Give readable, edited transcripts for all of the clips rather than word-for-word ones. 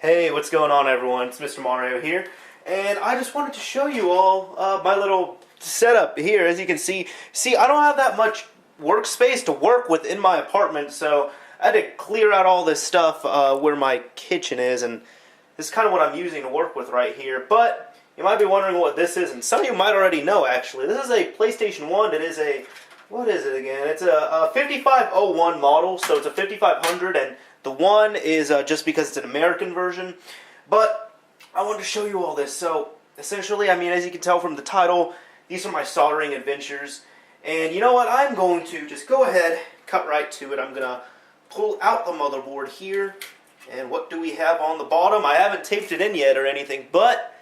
Hey, what's going on everyone? It's Mr. Mario here, and I just wanted to show you all my little setup here. As you can see, I don't have that much workspace to work with in my apartment, so I had to clear out all this stuff where my kitchen is, and this is kind of what I'm using to work with right here. But you might be wondering what this is, and some of you might already know actually. This is a PlayStation 1. It is a, what is it again? It's a 5501 model, so it's a 5500, and the one is just because it's an American version. But I wanted to show you all this. So essentially, I mean, as you can tell from the title, these are my soldering adventures. And you know what? I'm going to just go ahead, cut right to it. I'm going to pull out the motherboard here. And what do we have on the bottom? I haven't taped it in yet or anything, but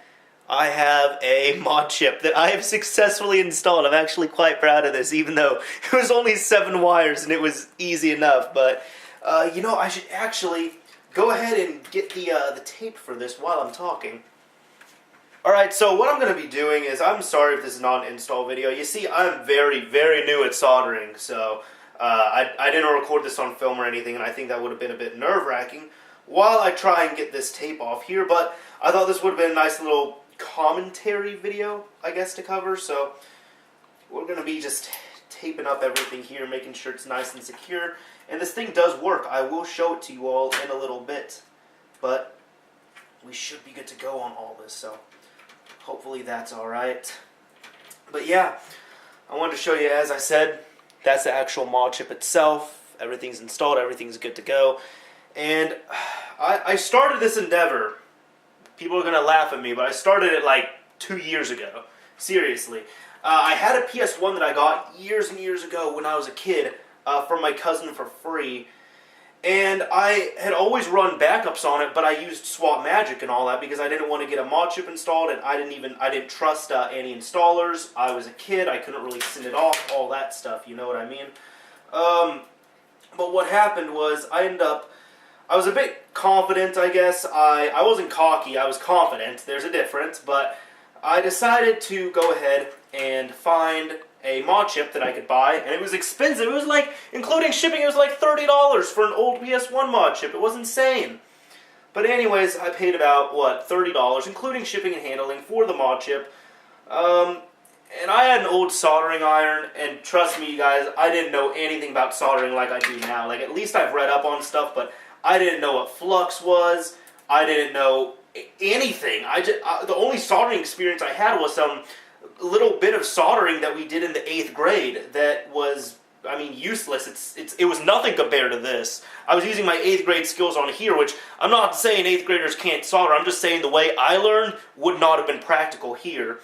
I have a mod chip that I have successfully installed. I'm actually quite proud of this, even though it was only 7 wires and it was easy enough. But you know, I should actually go ahead and get the tape for this while I'm talking. Alright, so what I'm going to be doing is, I'm sorry if this is not an install video. You see, I'm very, very new at soldering, so I didn't record this on film or anything, and I think that would have been a bit nerve-wracking while I try and get this tape off here, but I thought this would have been a nice little commentary video, I guess, to cover, so we're going to be just taping up everything here, making sure it's nice and secure. And this thing does work. I will show it to you all in a little bit. But we should be good to go on all this, so hopefully that's alright. But yeah, I wanted to show you, as I said, that's the actual mod chip itself. Everything's installed, everything's good to go. And I started this endeavor. People are going to laugh at me, but I started it like 2 years ago. Seriously. I had a PS1 that I got years and years ago when I was a kid, from my cousin for free, and I had always run backups on it, but I used Swap Magic and all that because I didn't want to get a mod chip installed, and I didn't trust any installers. I was a kid, I couldn't really send it off, all that stuff, you know what I mean? But what happened was, I was a bit confident, I guess. I wasn't cocky, I was confident, there's a difference, but I decided to go ahead and find a mod chip that I could buy, and it was expensive. It was like, including shipping, it was like $30 for an old PS1 mod chip. It was insane. But anyways, I paid about, what, $30, including shipping and handling, for the mod chip. And I had an old soldering iron, and trust me, you guys, I didn't know anything about soldering like I do now. Like, at least I've read up on stuff, but I didn't know what flux was. I didn't know anything. The only soldering experience I had was some little bit of soldering that we did in the 8th grade that was, I mean, useless. It was nothing compared to this. I was using my 8th grade skills on here, which I'm not saying 8th graders can't solder. I'm just saying the way I learned would not have been practical here,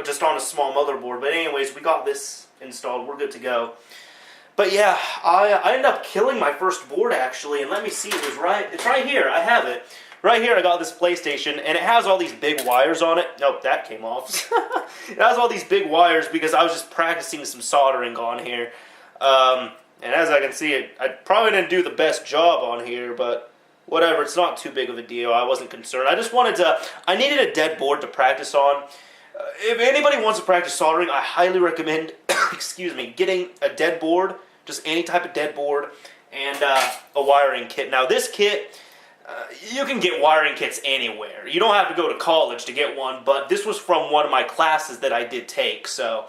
just on a small motherboard. But anyways, we got this installed. We're good to go. But yeah, I ended up killing my first board, actually, and let me see, it's right here. I have it. Right here I got this PlayStation, and it has all these big wires on it. Nope, that came off. It has all these big wires because I was just practicing some soldering on here. And as I can see, I probably didn't do the best job on here, but whatever, it's not too big of a deal. I wasn't concerned. I needed a dead board to practice on. If anybody wants to practice soldering, I highly recommend, excuse me, getting a dead board, just any type of dead board, and a wiring kit. Now this kit, you can get wiring kits anywhere. You don't have to go to college to get one, but this was from one of my classes that I did take, so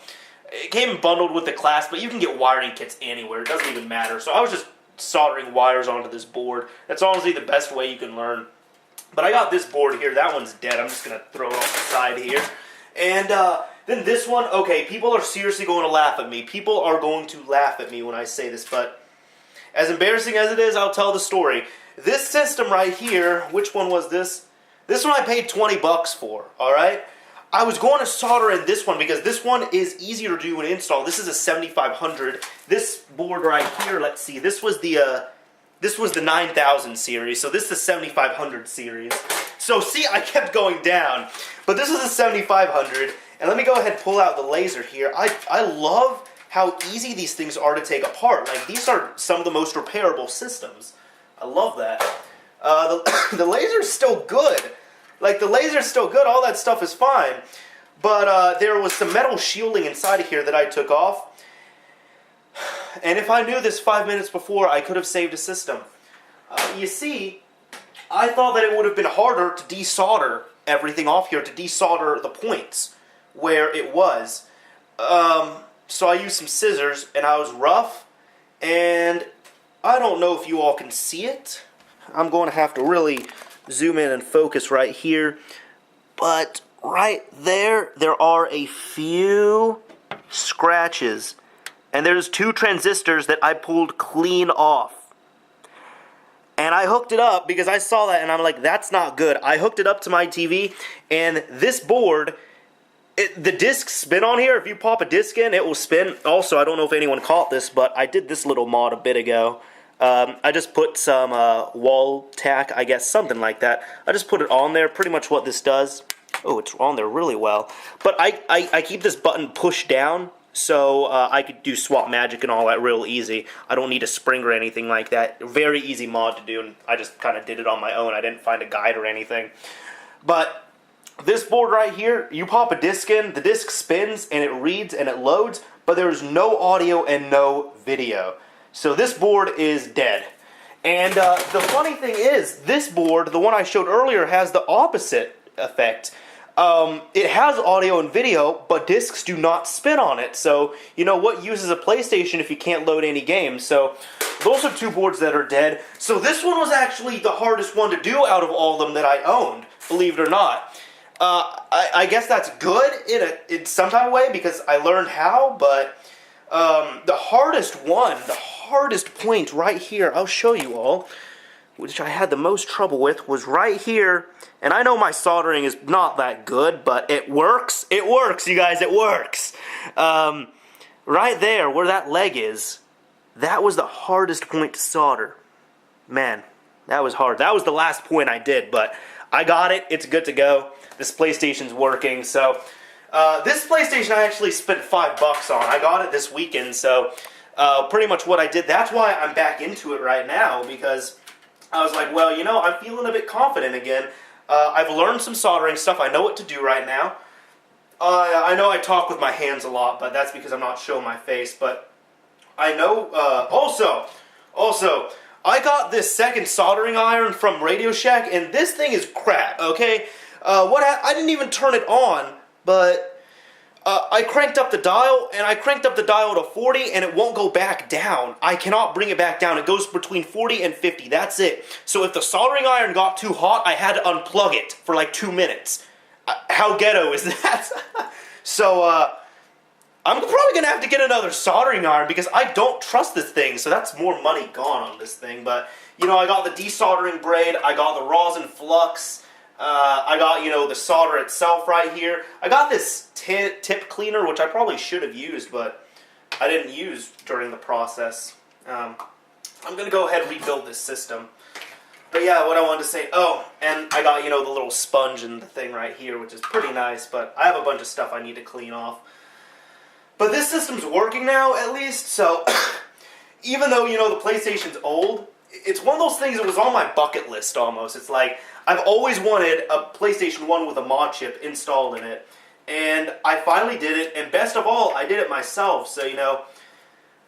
it came bundled with the class, but you can get wiring kits anywhere. It doesn't even matter. So I was just soldering wires onto this board. That's honestly the best way you can learn. But I got this board here. That one's dead. I'm just going to throw it off the side here. And then this one, okay, people are seriously going to laugh at me. People are going to laugh at me when I say this, but as embarrassing as it is, I'll tell the story. This system right here, which one was this? This one I paid 20 bucks for, alright? I was going to solder in this one because this one is easier to do and install. This is a 7500. This board right here, let's see, this was the 9000 series, so this is the 7500 series. So see, I kept going down, but this is a 7500, and let me go ahead and pull out the laser here. I love how easy these things are to take apart. Like, these are some of the most repairable systems. I love that. The laser's still good. Like, the laser's still good, all that stuff is fine. But there was some metal shielding inside of here that I took off. And if I knew this 5 minutes before, I could have saved a system. You see, I thought that it would have been harder to desolder everything off here, to desolder the points where it was. So I used some scissors, and I was rough, and I don't know if you all can see it. I'm going to have to really zoom in and focus right here. But right there, there are a few scratches. And there's 2 transistors that I pulled clean off. And I hooked it up because I saw that and I'm like, that's not good. I hooked it up to my TV, and this board, the discs spin on here. If you pop a disc in, it will spin. Also, I don't know if anyone caught this, but I did this little mod a bit ago. I just put some wall tack, I guess, something like that. I just put it on there, pretty much what this does. Oh, it's on there really well. But I keep this button pushed down, so I could do swap magic and all that real easy. I don't need a spring or anything like that. Very easy mod to do, and I just kind of did it on my own. I didn't find a guide or anything. But this board right here, you pop a disc in, the disc spins, and it reads and it loads, but there's no audio and no video. So this board is dead. And the funny thing is, this board, the one I showed earlier, has the opposite effect. It has audio and video, but discs do not spin on it. So, you know, what uses a PlayStation if you can't load any games? So, those are 2 boards that are dead. So this one was actually the hardest one to do out of all of them that I owned, believe it or not. I guess that's good in some type of way because I learned how, but the hardest one, the hardest point right here, I'll show you all, which I had the most trouble with, was right here. And I know my soldering is not that good, but it works. It works, you guys, it works. Right there, where that leg is, that was the hardest point to solder. Man, that was hard. That was the last point I did, but I got it. It's good to go. This PlayStation's working, so... this PlayStation I actually spent $5 on. I got it this weekend, so pretty much what I did, that's why I'm back into it right now, because I was like, well, you know, I'm feeling a bit confident again. I've learned some soldering stuff. I know what to do right now. I know I talk with my hands a lot, but that's because I'm not showing my face, but I know, also, I got this second soldering iron from Radio Shack, and this thing is crap, okay? I didn't even turn it on, but I cranked up the dial, and I cranked up the dial to 40, and it won't go back down. I cannot bring it back down. It goes between 40 and 50. That's it. So if the soldering iron got too hot, I had to unplug it for like 2 minutes. How ghetto is that? So, I'm probably going to have to get another soldering iron because I don't trust this thing. So that's more money gone on this thing. But, you know, I got the desoldering braid. I got the rosin flux. I got, you know, the solder itself right here. I got this tip cleaner, which I probably should have used, but I didn't use during the process. I'm going to go ahead and rebuild this system. But yeah, what I wanted to say, oh, and I got, you know, the little sponge and the thing right here, which is pretty nice, but I have a bunch of stuff I need to clean off. But this system's working now, at least, so even though, you know, the PlayStation's old, it's one of those things that was on my bucket list almost. It's like, I've always wanted a PlayStation 1 with a mod chip installed in it, and I finally did it, and best of all, I did it myself, so, you know,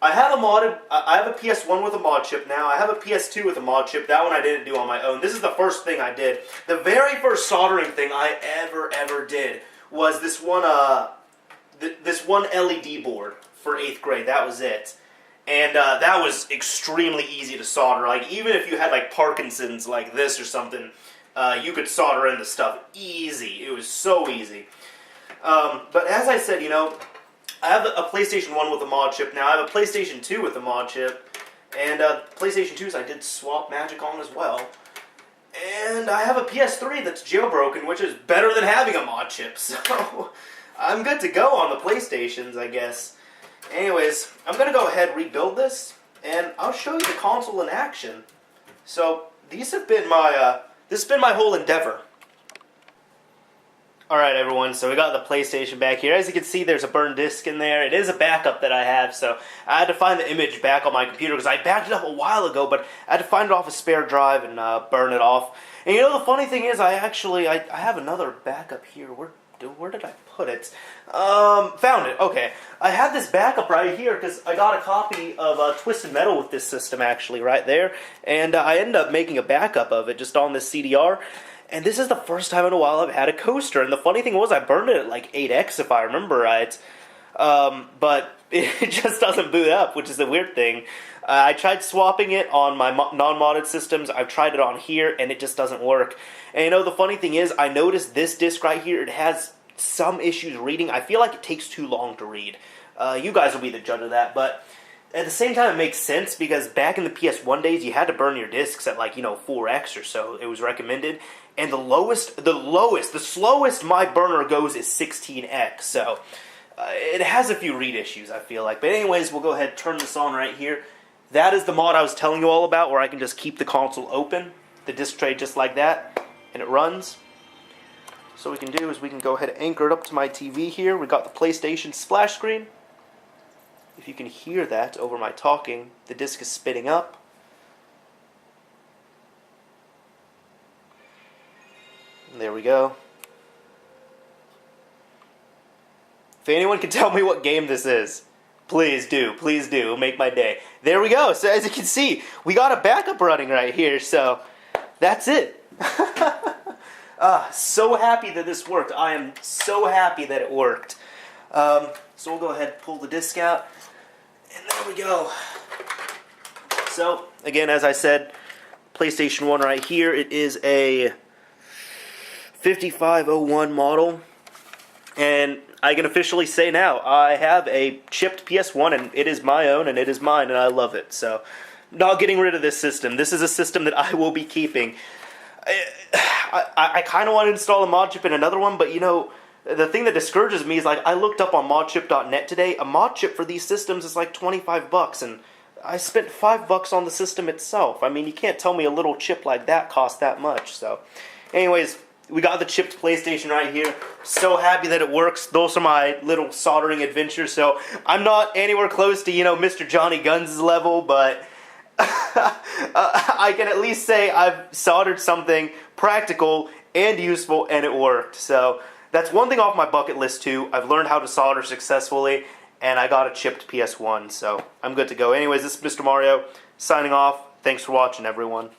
I have a PS1 with a mod chip now, I have a PS2 with a mod chip, that one I didn't do on my own. This is the first thing I did. The very first soldering thing I ever did was this one LED board for 8th grade, that was it. And that was extremely easy to solder. Like, even if you had, like, Parkinson's like this or something, you could solder in the stuff easy. It was so easy. But as I said, you know, I have a PlayStation 1 with a mod chip now. I have a PlayStation 2 with a mod chip. And PlayStation 2s I did swap magic on as well. And I have a PS3 that's jailbroken, which is better than having a mod chip. So I'm good to go on the PlayStations, I guess. Anyways, I'm going to go ahead and rebuild this, and I'll show you the console in action. So, these have been my, this has been my whole endeavor. Alright everyone, so we got the PlayStation back here. As you can see, there's a burned disc in there. It is a backup that I have, so I had to find the image back on my computer, because I backed it up a while ago, but I had to find it off a spare drive and burn it off. And you know, the funny thing is, I have another backup here. Where where did I put it? Found it. Okay. I had this backup right here because I got a copy of Twisted Metal with this system actually right there, and I ended up making a backup of it just on this CDR. And this is the first time in a while I've had a coaster. And the funny thing was I burned it at like 8x if I remember right. But it just doesn't boot up, which is a weird thing. I tried swapping it on my non-modded systems. I've tried it on here, and it just doesn't work. And you know, the funny thing is, I noticed this disc right here, it has some issues reading. I feel like it takes too long to read. You guys will be the judge of that, but at the same time, it makes sense because back in the PS1 days, you had to burn your discs at like, 4x or so. It was recommended. And the slowest my burner goes is 16x. So it has a few read issues, I feel like. But anyways, we'll go ahead and turn this on right here. That is the mod I was telling you all about, where I can just keep the console open, the disc tray just like that, and it runs. So what we can do is we can go ahead and anchor it up to my TV here. We got the PlayStation splash screen. If you can hear that over my talking, the disc is spitting up. And there we go. If anyone can tell me what game this is, please do. Please do. It'll make my day. There we go. So as you can see, we got a backup running right here. So that's it. So happy that this worked. I am so happy that it worked. So we'll go ahead and pull the disc out. And there we go. So, again, as I said, PlayStation 1 right here. It is a 5501 model. And I can officially say now, I have a chipped PS1, and it is my own, and it is mine, and I love it. So, not getting rid of this system. This is a system that I will be keeping. I kind of want to install a mod chip in another one, but the thing that discourages me is, like, I looked up on modchip.net today. A mod chip for these systems is like $25, and I spent $5 on the system itself. I mean, you can't tell me a little chip like that costs that much. So, anyways, we got the chipped PlayStation right here. So happy that it works. Those are my little soldering adventures. So, I'm not anywhere close to, Mr. Johnny Guns' level, but I can at least say I've soldered something practical and useful, and it worked. So, that's one thing off my bucket list too. I've learned how to solder successfully, and I got a chipped PS1, so I'm good to go. Anyways, this is Mr. Mario, signing off. Thanks for watching, everyone.